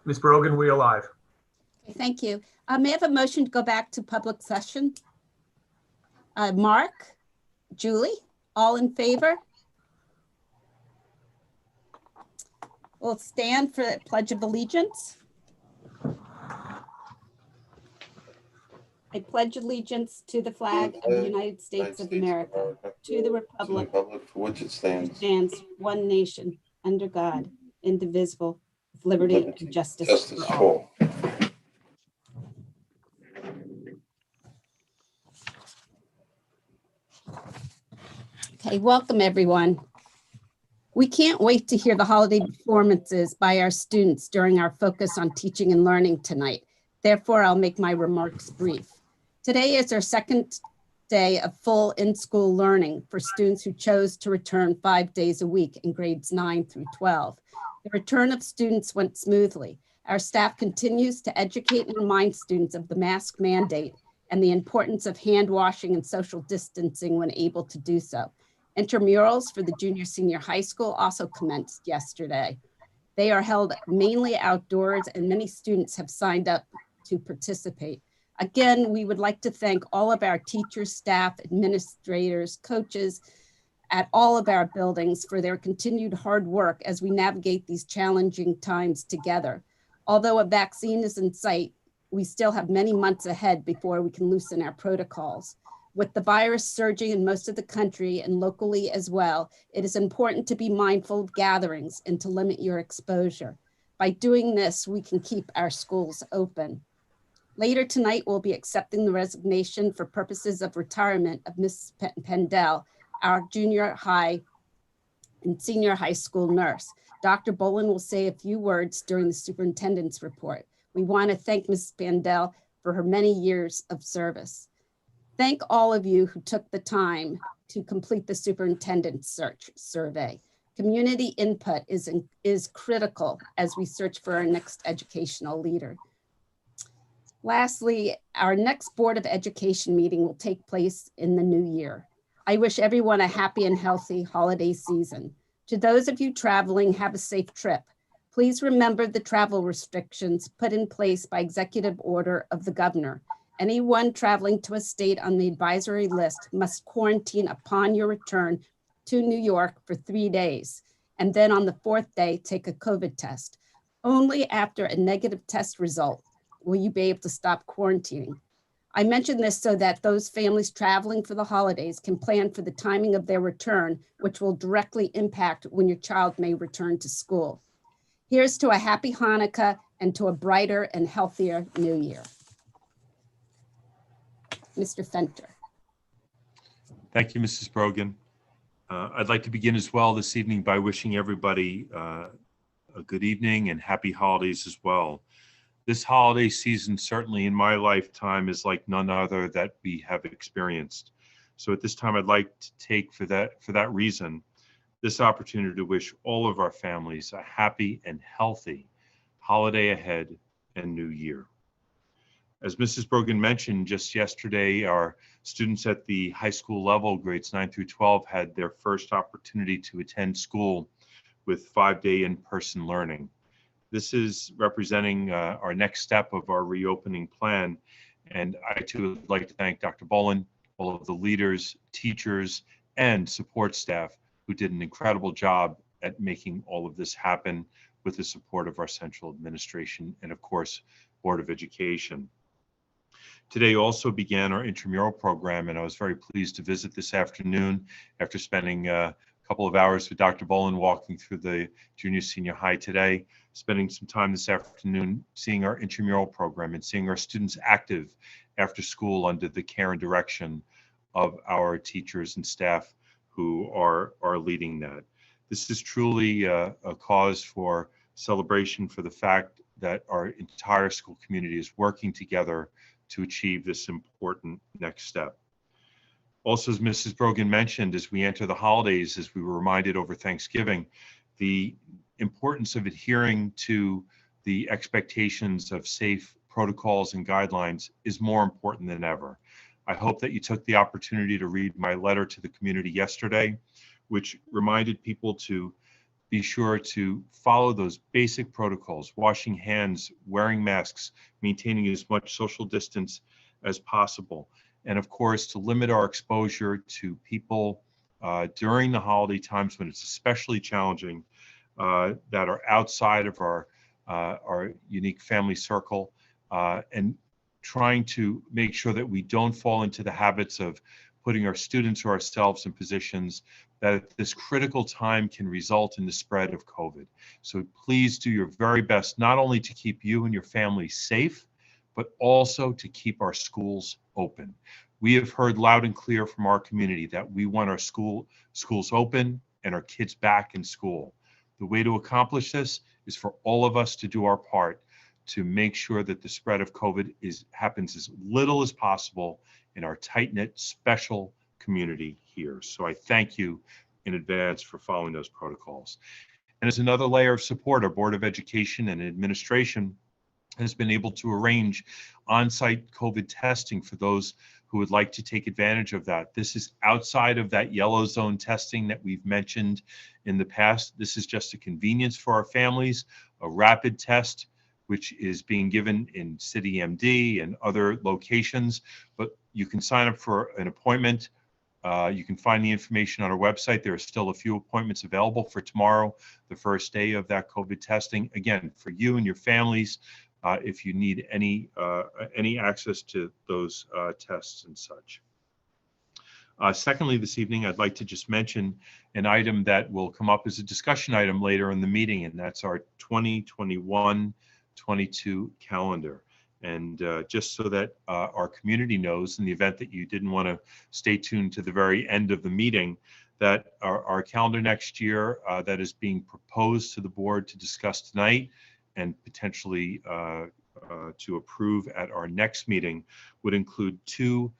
Ms. Brogan, we are live. Okay, thank you. May I have a motion to go back to public session? Mark, Julie, all in favor? We'll stand for the Pledge of Allegiance. I pledge allegiance to the flag of the United States of America, to the republic for which it stands, one nation, under God, indivisible, with liberty and justice justice for for all. all. Okay, welcome everyone. We can't wait to hear the holiday performances by our students during our focus on teaching and learning tonight. Therefore, I'll make my remarks brief. Today is our second day of full in-school learning for students who chose to return 5 days a week in grades 9 through 12. The return of students went smoothly. Our staff continues to educate and remind students of the mask mandate and the importance of hand washing and social distancing when able to do so. Intramurals for the junior senior high school also commenced yesterday. They are held mainly outdoors and many students have signed up to participate. Again, we would like to thank all of our teachers, staff, administrators, coaches at all of our buildings for their continued hard work as we navigate these challenging times together. Although a vaccine is in sight, we still have many months ahead before we can loosen our protocols. With the virus surging in most of the country and locally as well, it is important to be mindful of gatherings and to limit your exposure. By doing this, we can keep our schools open. Later tonight, we'll be accepting the resignation for purposes of retirement of Ms. Pendel, our junior high and senior high school nurse. Dr. Bolin will say a few words during the superintendent's report. We want to thank Ms. Pendel for her many years of service. Thank all of you who took the time to complete the superintendent search survey. Community input is critical as we search for our next educational leader. Lastly, our next Board of Education meeting will take place in the new year. I wish everyone a happy and healthy holiday season. To those of you traveling, have a safe trip. Please remember the travel restrictions put in place by executive order of the governor. Anyone traveling to a state on the advisory list must quarantine upon your return to New York for 3 days, and then on the 4th day, take a COVID test. Only after a negative test result will you be able to stop quarantining. I mention this so that those families traveling for the holidays can plan for the timing of their return, which will directly impact when your child may return to school. Here's to a happy Hanukkah and to a brighter and healthier new year. Mr. Fenter. Thank you, Mrs. Brogan. I'd like to begin as well this evening by wishing everybody a good evening and happy holidays as well. This holiday season, certainly in my lifetime, is like none other that we have experienced. So at this time, I'd like to take for that reason, this opportunity to wish all of our families a happy and healthy holiday ahead and new year. As Mrs. Brogan mentioned, just yesterday, our students at the high school level, grades 9 through 12, had their first opportunity to attend school with 5-day in-person learning. This is representing our next step of our reopening plan. And I too would like to thank Dr. Bolin, all of the leaders, teachers, and support staff who did an incredible job at making all of this happen with the support of our central administration and, of course, Board of Education. Today also began our intramural program, and I was very pleased to visit this afternoon after spending a couple of hours with Dr. Bolin walking through the junior senior high today, spending some time this afternoon seeing our intramural program and seeing our students active after school under the care and direction of our teachers and staff who are leading that. This is truly a cause for celebration for the fact that our entire school community is working together to achieve this important next step. Also, as Mrs. Brogan mentioned, as we enter the holidays, as we were reminded over Thanksgiving, the importance of adhering to the expectations of safe protocols and guidelines is more important than ever. I hope that you took the opportunity to read my letter to the community yesterday, which reminded people to be sure to follow those basic protocols, washing hands, wearing masks, maintaining as much social distance as possible. And of course, to limit our exposure to people during the holiday times when it's especially challenging, that are outside of our unique family circle, and trying to make sure that we don't fall into the habits of putting our students or ourselves in positions that at this critical time can result in the spread of COVID. So please do your very best, not only to keep you and your family safe, but also to keep our schools open. We have heard loud and clear from our community that we want our schools open and our kids back in school. The way to accomplish this is for all of us to do our part to make sure that the spread of COVID happens as little as possible in our tight-knit special community here. So I thank you in advance for following those protocols. And as another layer of support, our Board of Education and Administration has been able to arrange on-site COVID testing for those who would like to take advantage of that. This is outside of that yellow zone testing that we've mentioned in the past. This is just a convenience for our families, a rapid test, which is being given in CityMD and other locations, but you can sign up for an appointment. You can find the information on our website. There are still a few appointments available for tomorrow, the first day of that COVID testing. Again, for you and your families, if you need any access to those tests and such. Secondly, this evening, I'd like to just mention an item that will come up as a discussion item later in the meeting, and that's our 2021-22 calendar. And just so that our community knows, in the event that you didn't want to stay tuned to the very end of the meeting, that our calendar next year that is being proposed to the board to discuss tonight and potentially to approve at our next meeting would include 2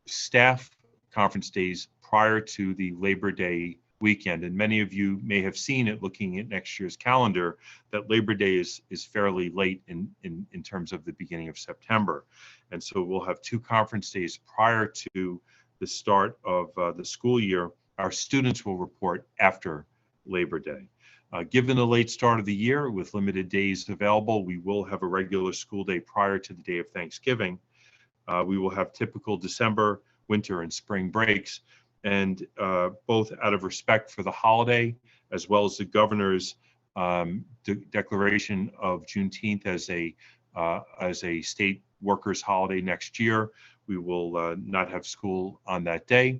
staff conference days prior to the Labor Day weekend. And many of you may have seen it looking at next year's calendar that Labor Day is fairly late in terms of the beginning of September. And so we'll have 2 conference days prior to the start of the school year. Our students will report after Labor Day. Given the late start of the year with limited days available, we will have a regular school day prior to the day of Thanksgiving. We will have typical December, winter, and spring breaks. And both out of respect for the holiday, as well as the governor's declaration of Juneteenth as a state workers' holiday next year, we will not have school on that day,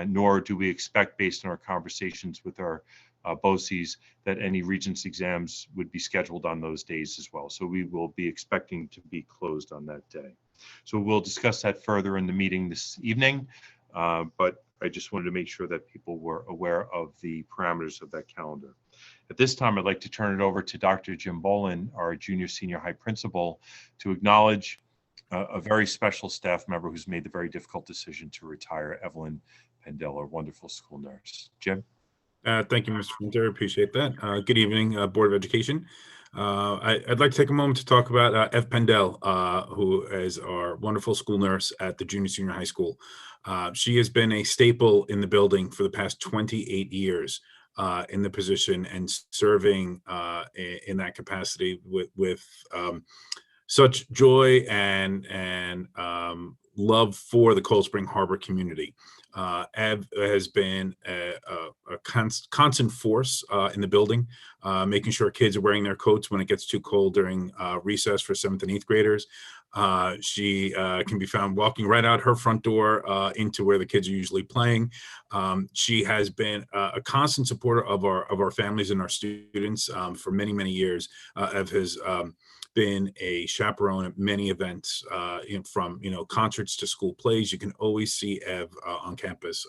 nor do we expect, based on our conversations with our BOCES, that any Regents exams would be scheduled on those days as well. So we will be expecting to be closed on that day. So we'll discuss that further in the meeting this evening, but I just wanted to make sure that people were aware of the parameters of that calendar. At this time, I'd like to turn it over to Dr. Jim Bolin, our junior senior high principal, to acknowledge a very special staff member who's made the very difficult decision to retire, Evelyn Pendel, our wonderful school nurse. Jim? Thank you, Mr. Winter. Appreciate that. Good evening, Board of Education. I'd like to take a moment to talk about Ev Pendel, who is our wonderful school nurse at the junior senior high school. She has been a staple in the building for the past 28 years in the position and serving in that capacity with such joy and love for the Cold Spring Harbor community. Ev has been a constant force in the building, making sure kids are wearing their coats when it gets too cold during recess for 7th and 8th graders. She can be found walking right out her front door into where the kids are usually playing. She has been a constant supporter of our families and our students for many, many years. Ev has been a chaperone at many events, from concerts to school plays. You can always see Ev on campus.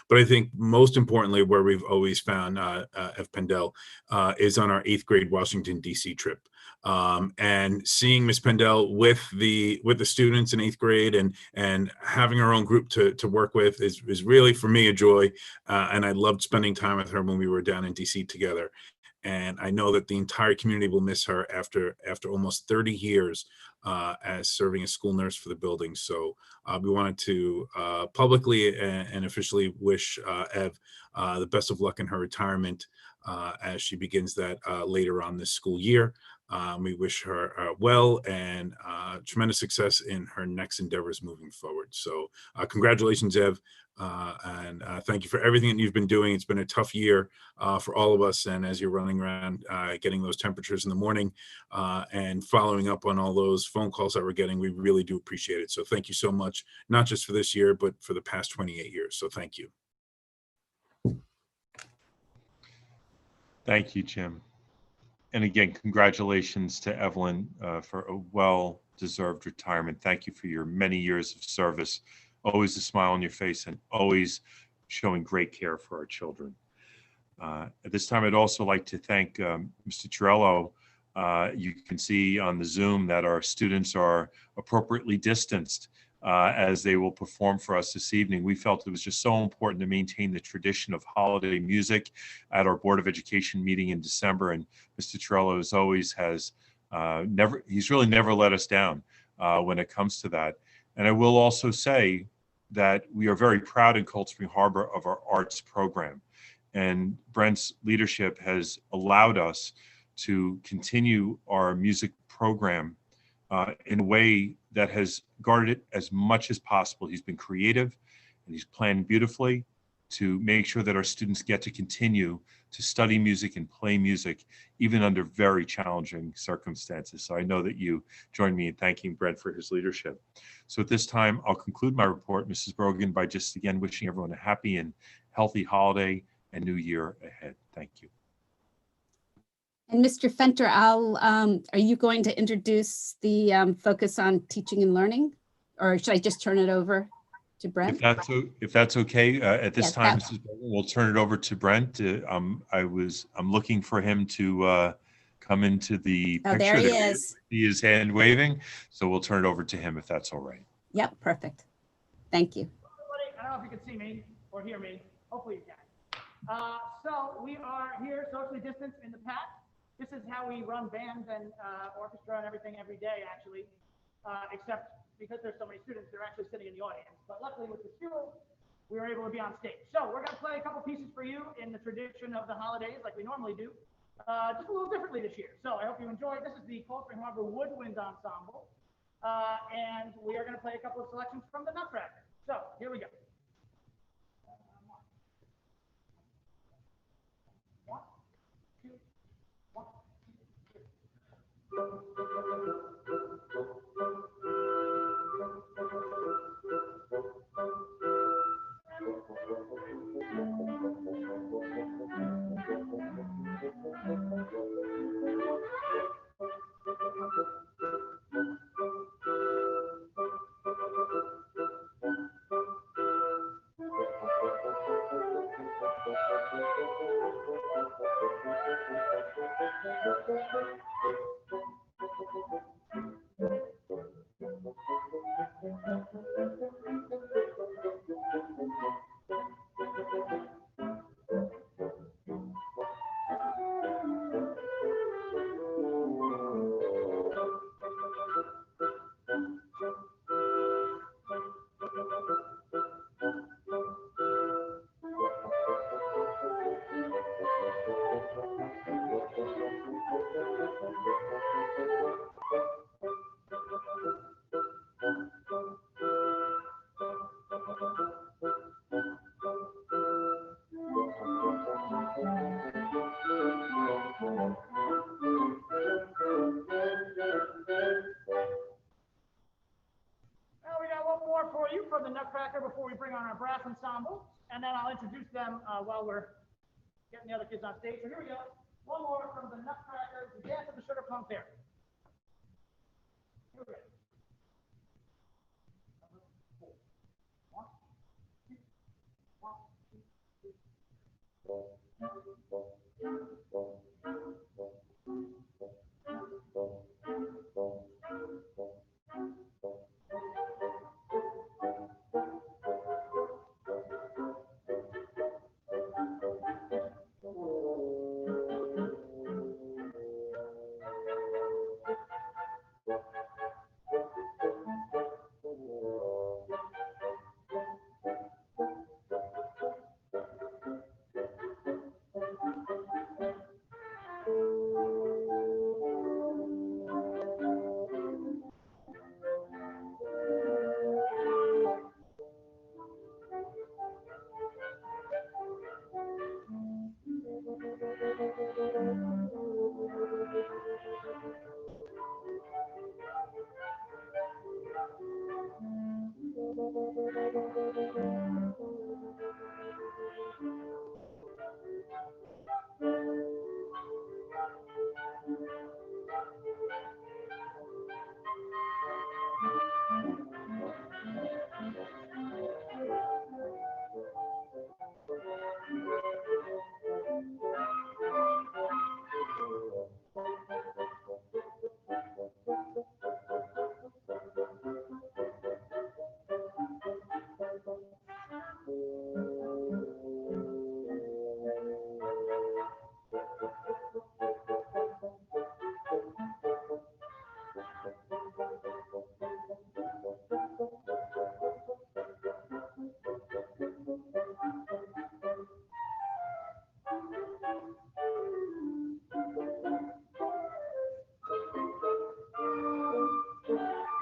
But I think most importantly, where we've always found Ev Pendel is on our 8th grade Washington, D.C. trip. And seeing Miss Pendel with the students in 8th grade and having her own group to work with is really, for me, a joy. And I loved spending time with her when we were down in DC together. And I know that the entire community will miss her after almost 30 years as serving as school nurse for the building. So we wanted to publicly and officially wish Ev the best of luck in her retirement as she begins that later on this school year. We wish her well and tremendous success in her next endeavors moving forward. So congratulations, Ev. And thank you for everything that you've been doing. It's been a tough year for all of us. And as you're running around getting those temperatures in the morning and following up on all those phone calls that we're getting, we really do appreciate it. So thank you so much, not just for this year, but for the past 28 years. So thank you. Thank you, Jim. And again, congratulations to Evelyn for a well-deserved retirement. Thank you for your many years of service, always a smile on your face and always showing great care for our children. At this time, I'd also like to thank Mr. Torello. You can see on the Zoom that our students are appropriately distanced as they will perform for us this evening. We felt it was just so important to maintain the tradition of holiday music at our Board of Education meeting in December. And Mr. Torello, as always, he's really never let us down when it comes to that. And I will also say that we are very proud in Cold Spring Harbor of our arts program. And Brent's leadership has allowed us to continue our music program in a way that has guarded it as much as possible. He's been creative and he's planned beautifully to make sure that our students get to continue to study music and play music, even under very challenging circumstances. So I know that you join me in thanking Brent for his leadership. So at this time, I'll conclude my report, Mrs. Brogan, by just again wishing everyone a happy and healthy holiday and new year ahead. Thank you. And Mr. Fenter, are you going to introduce the focus on teaching and learning, or should I just turn it over to Brent? If that's okay, at this Yes, time, Mrs. Berger, we'll turn it over to Brent. I'm looking for him to come into the picture. Oh, there he is. He is hand waving, so we'll turn it over to him if that's all right. Yep, perfect. Thank you. I don't know if you can see me or hear me. Hopefully you can. So we are here socially distanced in the pack. This is how we run bands and orchestra and everything every day, actually, except because there's so many students, they're actually sitting in the audience. But luckily with the school, we were able to be on stage. So we're going to play a couple pieces for you in the tradition of the holidays like we normally do, just a little differently this year. So I hope you enjoy. This is the Cold Spring Harbor Woodwind Ensemble. And we are going to play a couple of selections from the Nutcracker. So here we go. One, two, one, two, three. For you from the Nutcracker before we bring on our brass ensemble, and then I'll introduce them while we're getting the other kids on stage. So here we go. One more from the Nutcracker, the Dance of the Sugar Plum Fairy. Here we go. One, two, one, two, three.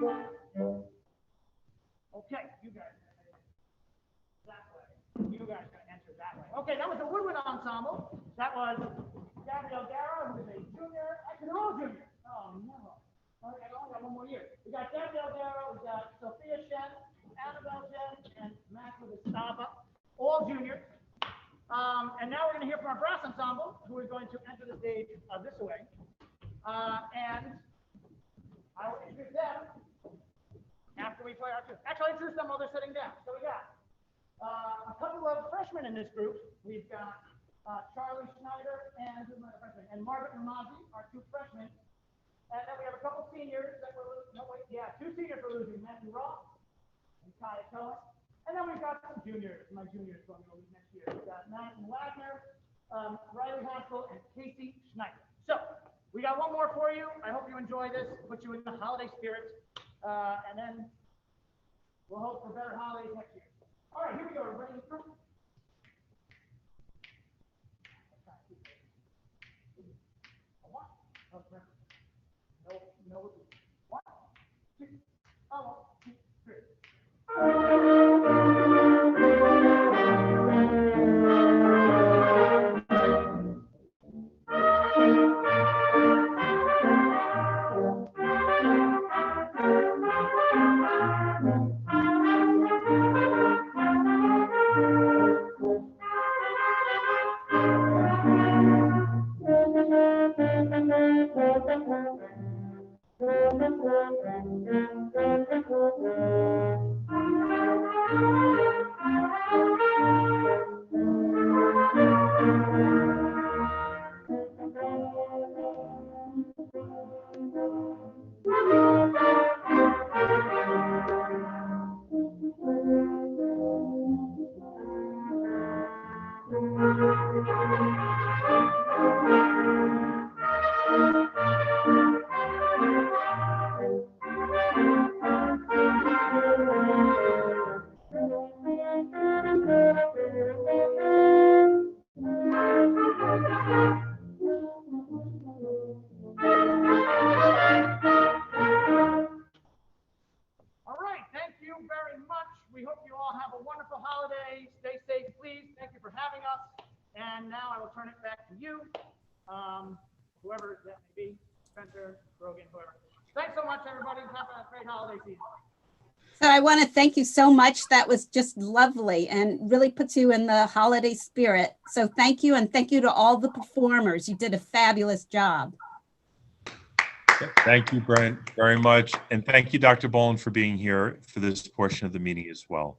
Okay, you guys. That way. You guys are gonna enter that way. Okay, that was the woodwind ensemble. That was Gabrielle Darrow, who is a junior. Actually, they're all juniors. Oh no. Okay, I only got one more year. We got Gabrielle Darrow, we got Sophia Shen, Annabelle Shen, and Matt Gustava, all juniors. And now we're gonna hear from our brass ensemble, who is going to enter the stage this way. And I will introduce them after we play our tune. Actually, I'll introduce them while they're sitting down. So we got a couple of freshmen in this group. We've got Charlie Schneider and who's another freshman? And Margaret Namazi, our two freshmen. And then we have a couple seniors that we're losing. No, wait, yeah, two seniors we're losing. Matthew Ross and Kaya Cohen. And then we've got some juniors, my juniors going to leave next year. We've got Madison Wagner, Riley Haskell, and Casey Schneider. So we got one more for you. I hope you enjoy this, put you in the holiday spirit. And then we'll hope for better holidays next year. All right, here we go. Ready? One. No. One, two. Oh, 1, 2, 3. All right, thank you very much. We hope you all have a wonderful holiday. Stay safe, please. Thank you for having us. And now I will turn it back to you, whoever that may be, Spencer, Brogan, whoever. Thanks so much, everybody. Have a great holiday season. So I want to thank you so much. That was just lovely and really puts you in the holiday spirit. So thank you, and thank you to all the performers. You did a fabulous job. Thank you, Brent, very much. And thank you, Dr. Boland, for being here for this portion of the meeting as well.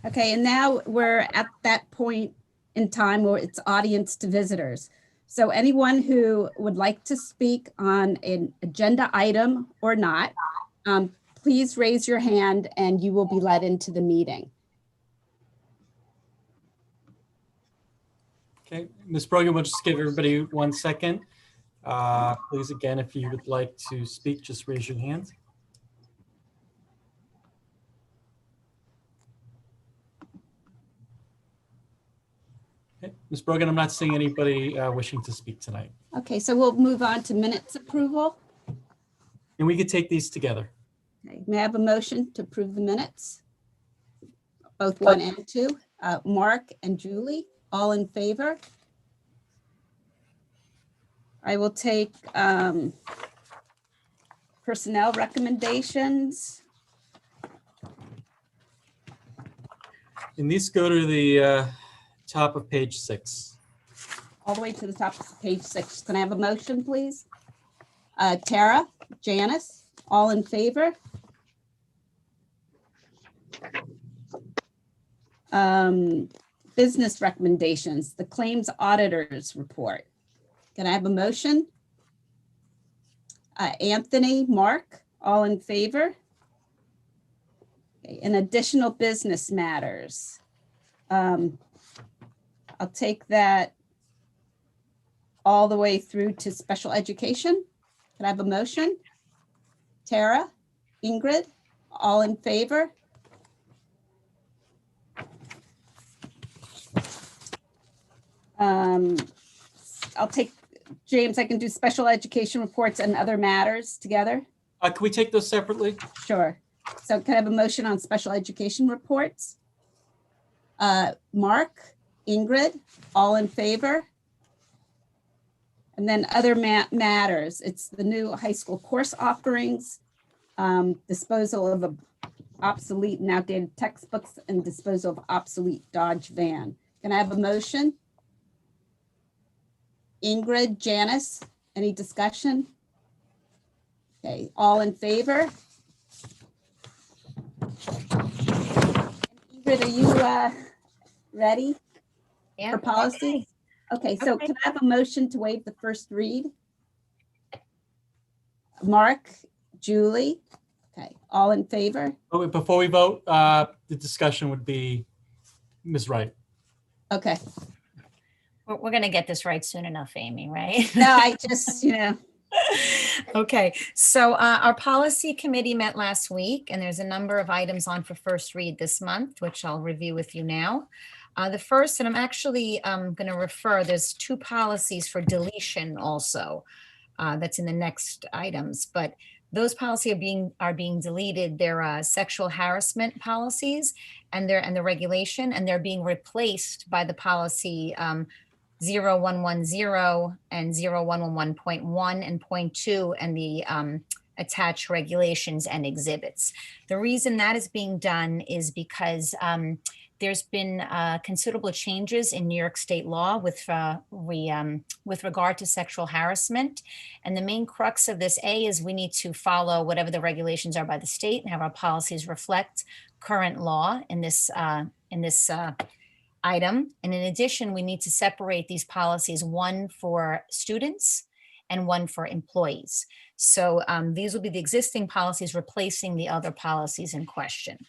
Okay, and now we're at that point in time where it's audience to visitors. So anyone who would like to speak on an agenda item or not, please raise your hand and you will be led into the meeting. Okay, Ms. Brogan, we'll just give everybody 1 second. Please, again, if you would like to speak, just raise your hand. Okay, Ms. Brogan, I'm not seeing anybody wishing to speak tonight. Okay, so we'll move on to minutes approval. And we could take these together. Okay, may I have a motion to approve the minutes? Both 1 and 2. Mark and Julie, all in favor? I will take personnel recommendations. And these go to the top of page 6. All the way to the top of page 6. Can I have a motion, please? Tara, Janice, all in favor? Business recommendations, the claims auditors report. Can I have a motion? Anthony, Mark, all in favor? Okay, and additional business matters. I'll take that all the way through to special education. Can I have a motion? Tara, Ingrid, all in favor? Um, I'll take, James, I can do special education reports and other matters together. Can we take those separately? Sure. So can I have a motion on special education reports? Mark, Ingrid, all in favor? And then other matters. It's the new high school course offerings, disposal of obsolete and outdated textbooks, and disposal of obsolete Dodge van. Can I have a motion? Ingrid, Janice, any discussion? Okay, all in favor? Ingrid, are you ready Yeah. for policy? Okay, so Okay. can I have a motion to waive the first read? Mark, Julie, okay, all in favor? Oh, wait, before we vote, the discussion would be Ms. Wright. Okay, We're going to get this right soon enough, Amy, right? no, I just, Okay, so our policy committee met last week, and there's a number of items on for first read this month, which I'll review with you now. The first, and I'm actually going to refer, there's two policies for deletion also. That's in the next items, but those policies are being deleted. They're sexual harassment policies, and the regulation, and they're being replaced by the policy 0110 and 0111.1 and .2 and the attached regulations and exhibits. The reason that is being done is because there's been considerable changes in New York state law with regard to sexual harassment. And the main crux of this, is we need to follow whatever the regulations are by the state and have our policies reflect current law in this item. And in addition, we need to separate these policies, one for students and one for employees. So these will be the existing policies replacing the other policies in question.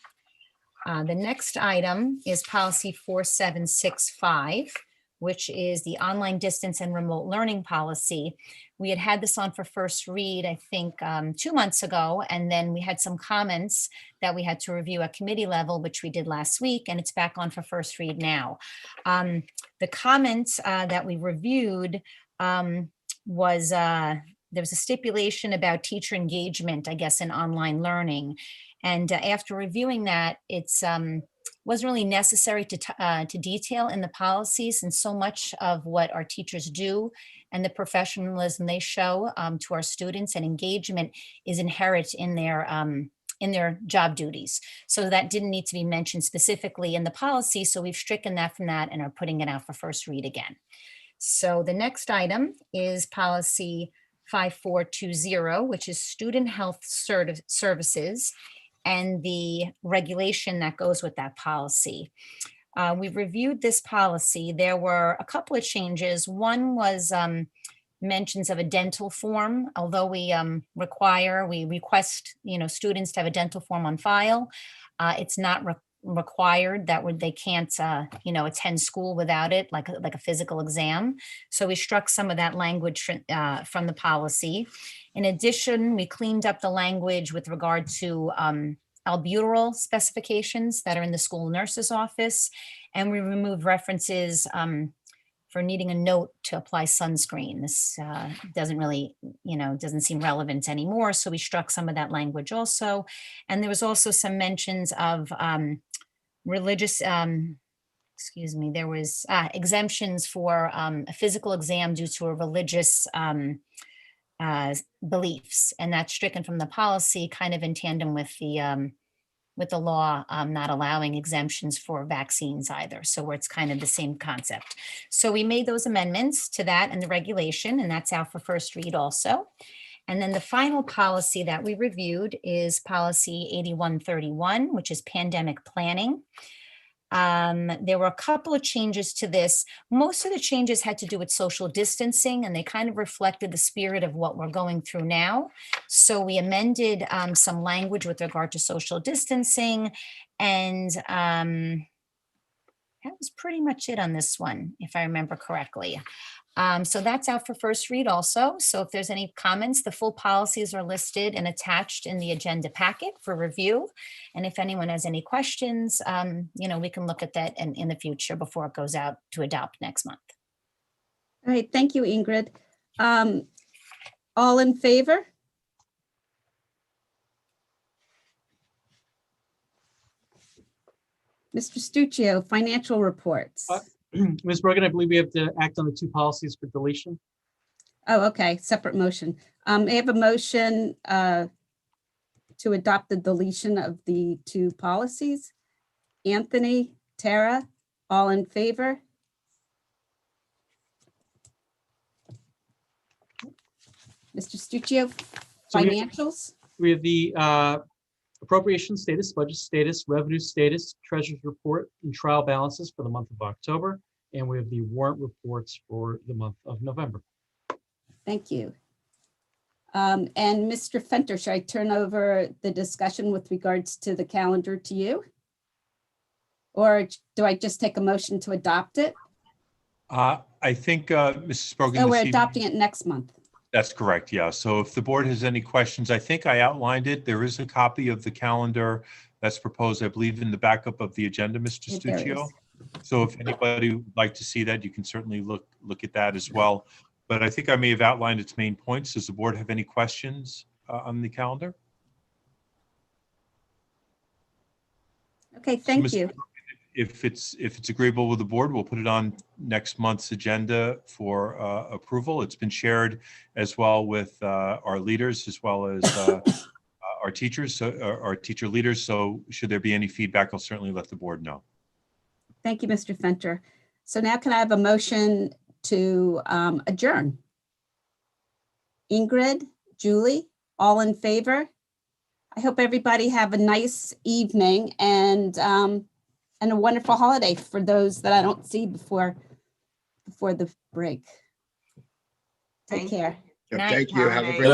The next item is policy 4765, which is the online distance and remote learning policy. We had this on for first read, I think 2 months ago, and then we had some comments that we had to review at committee level, which we did last week, and it's back on for first read now. The comments that we reviewed was there was a stipulation about teacher engagement, I guess, in online learning. And after reviewing that, it's wasn't really necessary to detail in the policies, and so much of what our teachers do and the professionalism they show to our students and engagement is inherent in their job duties. So that didn't need to be mentioned specifically in the policy. So we've stricken that from that and are putting it out for first read again. So the next item is policy 5420, which is student health services, and the regulation that goes with that policy. We reviewed this policy. There were a couple of changes. One was mentions of a dental form, although we request, students to have a dental form on file. It's not required that they can't, attend school without it, like a physical exam. So we struck some of that language from the policy. In addition, we cleaned up the language with regard to albuterol specifications that are in the school nurse's office, and we removed references for needing a note to apply sunscreen. This doesn't really, doesn't seem relevant anymore. So we struck some of that language also. And there was also some mentions of religious, there was exemptions for a physical exam due to a religious beliefs, and that's stricken from the policy, kind of in tandem with the law not allowing exemptions for vaccines either. So where it's kind of the same concept. So we made those amendments to that and the regulation, and that's out for first read also. And then the final policy that we reviewed is policy 8131, which is pandemic planning. There were a couple of changes to this. Most of the changes had to do with social distancing, and they kind of reflected the spirit of what we're going through now. So we amended some language with regard to social distancing, and that was pretty much it on this one, if I remember correctly. So that's out for first read also. So if there's any comments, the full policies are listed and attached in the agenda packet for review. And if anyone has any questions, we can look at that in the future before it goes out to adopt next month. All right, thank you, Ingrid. All in favor? Mr. Stuccio, financial reports. Ms. Brogan, I believe we have to act on the two policies for deletion. Oh, okay, separate motion. I have a motion to adopt the deletion of the two policies. Anthony, Tara, all in favor? Mr. Stuccio, So we- financials? We have the appropriation status, budget status, revenue status, treasurer's report, and trial balances for the month of October. And we have the warrant reports for the month of November. Thank you. And Mr. Fenter, should I turn over the discussion with regards to the calendar to you? Or do I just take a motion to adopt it? I think, Mrs. Brogan. Oh, this we're evening- adopting it next month. That's correct, yeah. So if the board has any questions, I think I outlined it. There is a copy of the calendar that's proposed, I believe, in the backup of the agenda, Mr. Yeah, there Stuccio. is. So if anybody would like to see that, you can certainly look at that as well. But I think I may have outlined its main points. Does the board have any questions on the calendar? Okay, thank Mr. you. If it's agreeable with the board, we'll put it on next month's agenda for approval. It's been shared as well with our leaders as well as our teachers, so our teacher leaders. So should there be any feedback, I'll certainly let the board know. Thank you, Mr. Fenter. So now can I have a motion to adjourn? Ingrid, Julie, all in favor? I hope everybody have a nice evening and a wonderful holiday for those that I don't see before the break. Take care. Night, Thank you. Have a holiday. great